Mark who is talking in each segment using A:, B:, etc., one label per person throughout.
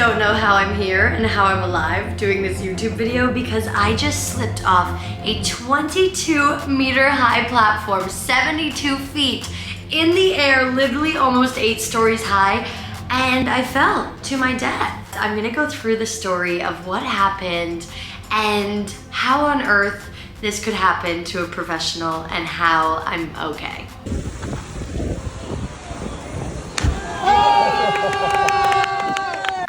A: don't know how I'm here and how I'm alive doing this YouTube video because I just slipped off a 22-meter high platform, 72 feet in the air, literally almost 8 stories high, and I fell to my death. I'm gonna go through the story of what happened and how on earth this could happen to a professional and how I'm okay.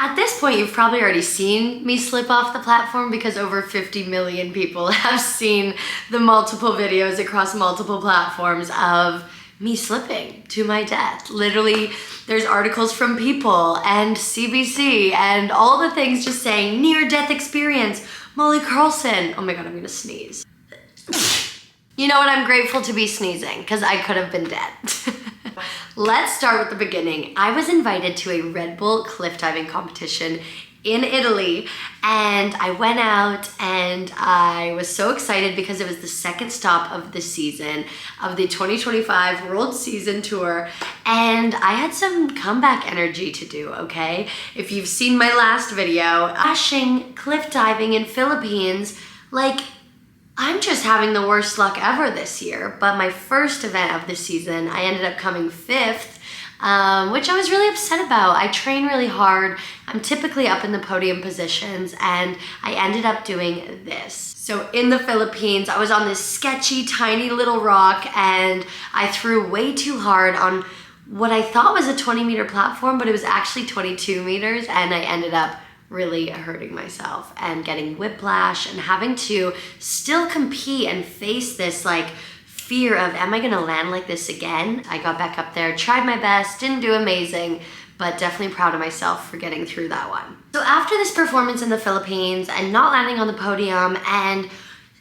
A: At this point, you've probably already seen me slip off the platform because over 50 million people have seen the multiple videos across multiple platforms of me slipping to my death. Literally, there's articles from People and CBC and all the things just saying near-death experience, Molly Carlson. Oh my God, I'm gonna sneeze. You know what, I'm grateful to be sneezing because I could have been dead. Let's start with the beginning. I was invited to a Red Bull cliff diving competition in Italy, and I went out and I was so excited because it was the second stop of the season of the 2025 World Season Tour, and I had some comeback energy to do, okay? If you've seen my last video, crashing cliff diving in Philippines, like, I'm just having the worst luck ever this year, but my first event of the season, I ended up coming 5th, which I was really upset about. I train really hard. I'm typically up in the podium positions, and I ended up doing this. So in the Philippines, I was on this sketchy, tiny little rock, and I threw way too hard on what I thought was a 20-meter platform, but it was actually 22 meters, and I ended up really hurting myself and getting whiplash and having to still compete and face this like fear of, am I gonna land like this again? I got back up there, tried my best, didn't do amazing, but definitely proud of myself for getting through that one. So after this performance in the Philippines and not landing on the podium and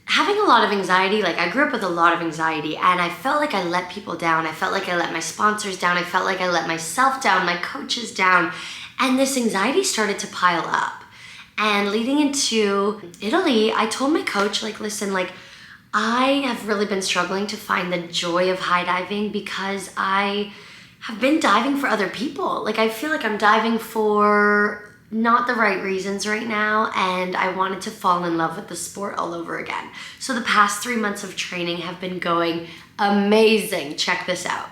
A: having a lot of anxiety, like I grew up with a lot of anxiety, and I felt like I let people down. I felt like I let my sponsors down. I felt like I let myself down, my coaches down. And this anxiety started to pile up. And leading into Italy, I told my coach, like, listen, like, I have really been struggling to find the joy of high diving because I have been diving for other people. Like, I feel like I'm diving for not the right reasons right now, and I wanted to fall in love with the sport all over again. So the past 3 months of training have been going amazing. Check this out.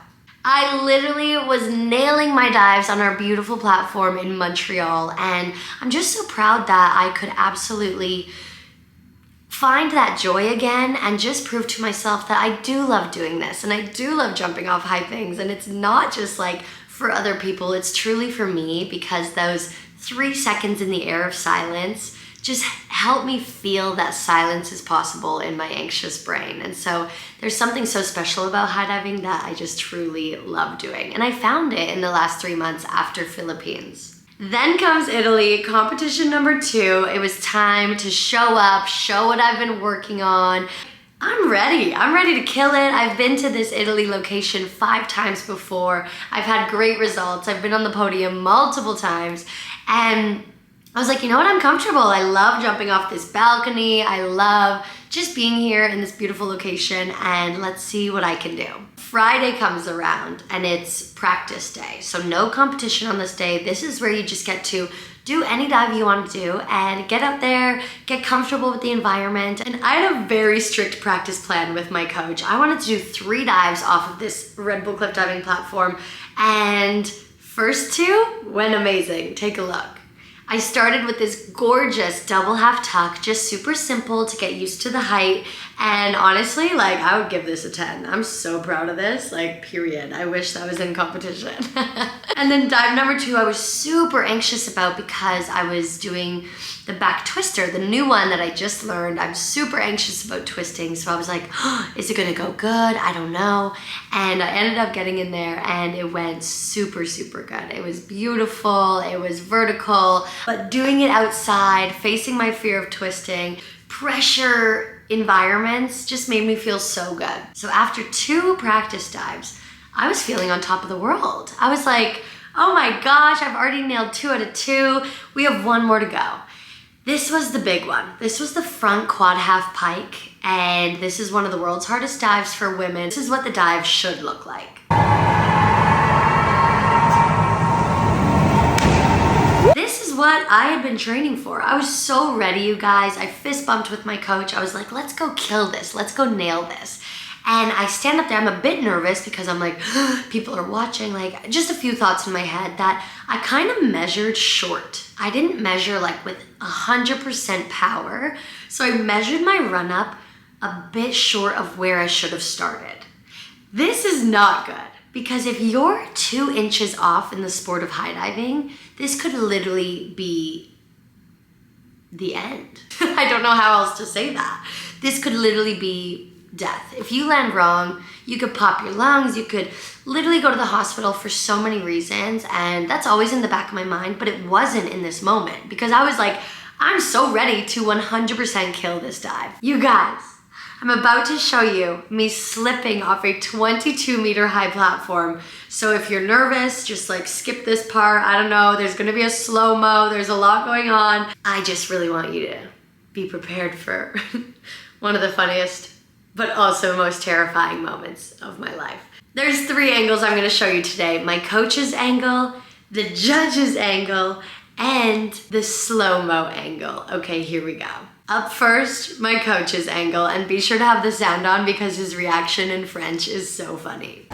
A: I literally was nailing my dives on our beautiful platform in Montreal, and I'm just so proud that I could absolutely find that joy again and just prove to myself that I do love doing this and I do love jumping off high things, and it's not just like for other people, it's truly for me because those 3 seconds in the air of silence just help me feel that silence is possible in my anxious brain. And so there's something so special about high diving that I just truly love doing. And I found it in the last 3 months after Philippines. Then comes Italy, competition number 2. It was time to show up, show what I've been working on. I'm ready to kill it. I've been to this Italy location 5 times before. I've had great results. I've been on the podium multiple times, and I was like, you know what, I'm comfortable. I love jumping off this balcony. I love just being here in this beautiful location, and let's see what I can do. Friday comes around and it's practice day. So no competition on this day. This is where you just get to do any dive you want to do and get out there, get comfortable with the environment. And I had a very strict practice plan with my coach. I wanted to do 3 dives off of this Red Bull cliff diving platform, and first 2 went amazing. Take a look. I started with this gorgeous double half tuck, just super simple to get used to the height. And honestly, like, I would give this a 10. I'm so proud of this, like, period. I wish that was in competition. And then dive number 2, I was super anxious about because I was doing the back twister, the new one that I just learned. I'm super anxious about twisting. So I was like, oh, is it gonna go good? I don't know. And I ended up getting in there and it went super, super good. It was beautiful, it was vertical, but doing it outside, facing my fear of twisting, pressure environments just made me feel so good. So after 2 practice dives, I was feeling on top of the world. I was like, oh my gosh, I've already nailed 2 out of 2. We have 1 more to go. This was the big one. This was the front quad half pike, and this is one of the world's hardest dives for women. This is what the dive should look like. This is what I had been training for. I was so ready, you guys. I fist bumped with my coach. I was like, let's go kill this. Let's go nail this. And I stand up there, I'm a bit nervous because I'm like, people are watching, like just a few thoughts in my head that I kind of measured short. I didn't measure like with 100% power. So I measured my run up a bit short of where I should have started. This is not good because if you're 2 inches off in the sport of high diving, this could literally be the end. I don't know how else to say that. This could literally be death. If you land wrong, you could pop your lungs, you could literally go to the hospital for so many reasons, and that's always in the back of my mind, but it wasn't in this moment because I was like, I'm so ready to 100% kill this dive. You guys, I'm about to show you me slipping off a 22-meter high platform. So if you're nervous, just like skip this part. I don't know, there's gonna be a slow-mo, there's a lot going on. I just really want you to be prepared for one of the funniest but also most terrifying moments of my life. There's 3 angles I'm gonna show you today. My coach's angle, the judge's angle, and the slow-mo angle. Okay, here we go. Up first, my coach's angle, and be sure to have the sound on because his reaction in French is so funny.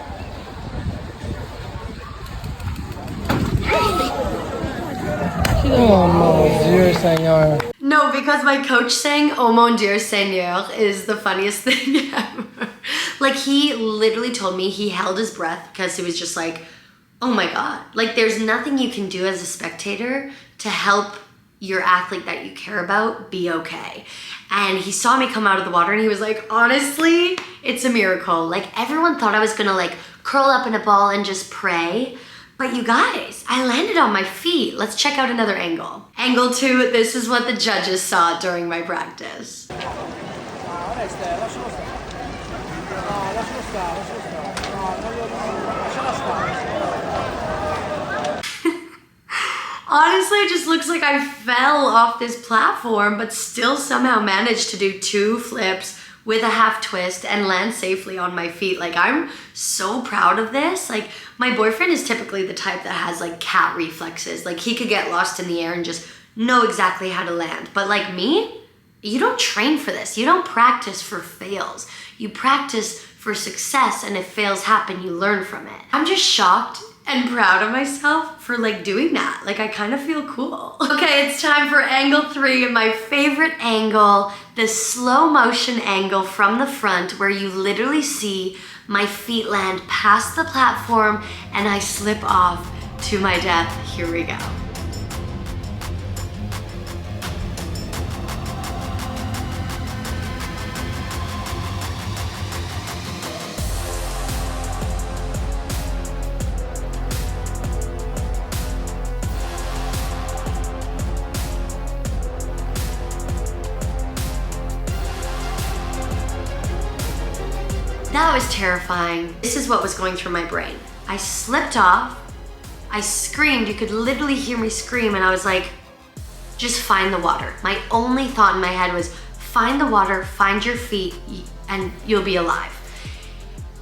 B: Oh mon Dieu, Seigneur.
A: No, because my coach saying, oh mon Dieu, Seigneur, is the funniest thing ever. Like, he literally told me he held his breath because he was just like, oh my God. Like, there's nothing you can do as a spectator to help your athlete that you care about be okay. And he saw me come out of the water and he was like, honestly, it's a miracle. Like, everyone thought I was gonna like curl up in a ball and just pray. But you guys, I landed on my feet. Let's check out another angle. Angle 2, this is what the judges saw during my practice. Honestly, it just looks like I fell off this platform, but still somehow managed to do 2 flips with a half twist and land safely on my feet. Like, I'm so proud of this. Like, my boyfriend is typically the type that has like cat reflexes. Like, he could get lost in the air and just know exactly how to land. But like me, you don't train for this. You don't practice for fails. You practice for success, and if fails happen, you learn from it. I'm just shocked and proud of myself for like doing that. Like, I kind of feel cool. Okay, it's time for angle 3, my favorite angle, the slow motion angle from the front where you literally see my feet land past the platform and I slip off to my death. Here we go. That was terrifying. This is what was going through my brain. I slipped off, I screamed, you could literally hear me scream, and I was like, just find the water. My only thought in my head was, find the water, find your feet, and you'll be alive.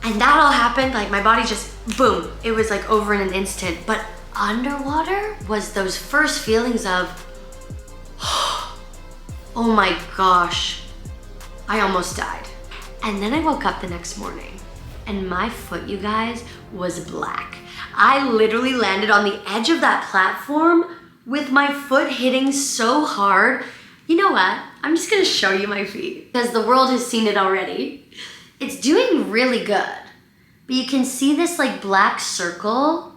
A: And that all happened, like my body just, boom, it was like over in an instant. But underwater was those first feelings of, oh my gosh, I almost died. And then I woke up the next morning and my foot, you guys, was black. I literally landed on the edge of that platform with my foot hitting so hard. You know what? I'm just gonna show you my feet because the world has seen it already. It's doing really good, but you can see this like black circle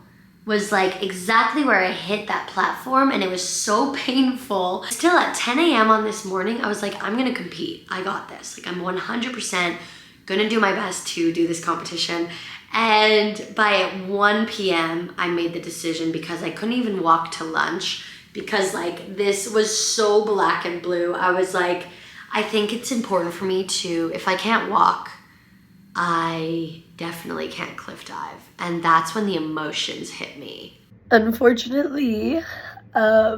A: was like exactly where I hit that platform, and it was so painful. Still at 10 a.m. on this morning, I was like, I'm gonna compete. I got this. Like, I'm 100% gonna do my best to do this competition. And by 1 p.m., I made the decision because I couldn't even walk to lunch because like this was so black and blue. I was like, I think it's important for me to, if I can't walk, I definitely can't cliff dive. And that's when the emotions hit me. Unfortunately, I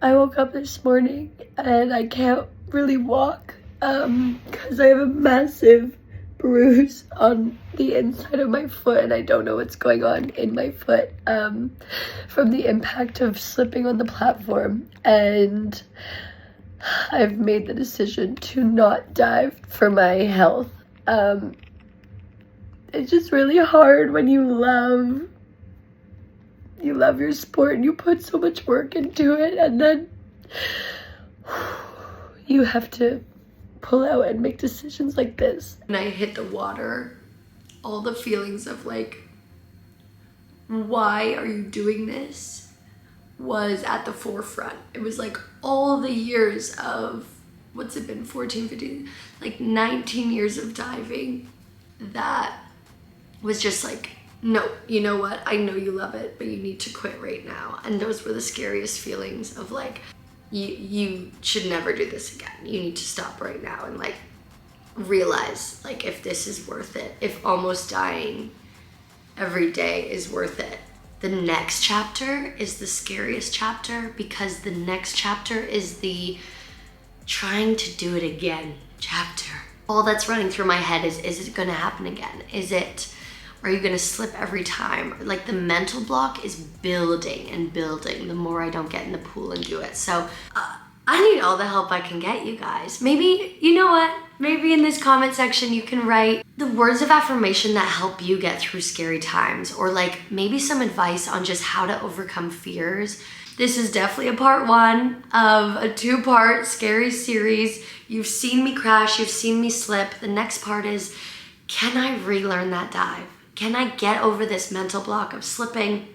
A: woke up this morning and I can't really walk because I have a massive
C: bruise on the inside of my foot, and I don't know what's going on in my foot from the impact of slipping on the platform. And I've made the decision to not dive for my health. It's just really hard when you love your sport and you put so much work into it, and then you have to pull out and make decisions like this.
A: When I hit the water, all the feelings of like, why are you doing this, was at the forefront. It was like all the years of, what's it been, 14, 15, like 19 years of diving that was just like, no, you know what? I know you love it, but you need to quit right now. And those were the scariest feelings of like, you should never do this again. You need to stop right now and like realize like if this is worth it, if almost dying every day is worth it. The next chapter is the scariest chapter, because the next chapter is the trying to do it again chapter. All that's running through my head is it gonna happen again? Are you gonna slip every time? Like the mental block is building and building the more I don't get in the pool and do it. So I need all the help I can get, you guys. Maybe, you know what? Maybe in this comment section you can write the words of affirmation that help you get through scary times, or like maybe some advice on just how to overcome fears. This is definitely a part 1 of a 2-part scary series. You've seen me crash, you've seen me slip. The next part is, can I relearn that dive? Can I get over this mental block of slipping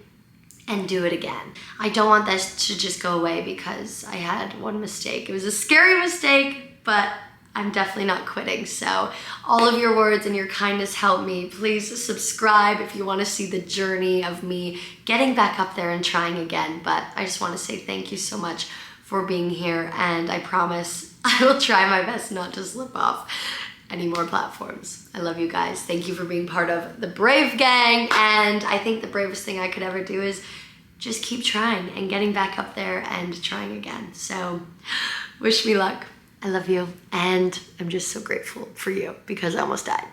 A: and do it again? I don't want this to just go away because I had one mistake. It was a scary mistake, but I'm definitely not quitting. So all of your words and your kindness help me. Please subscribe if you want to see the journey of me getting back up there and trying again. But I just want to say thank you so much for being here, and I promise I will try my best not to slip off any more platforms. I love you guys. Thank you for being part of the Brave Gang. And I think the bravest thing I could ever do is just keep trying and getting back up there and trying again. So wish me luck. I love you. And I'm just so grateful for you because I almost died.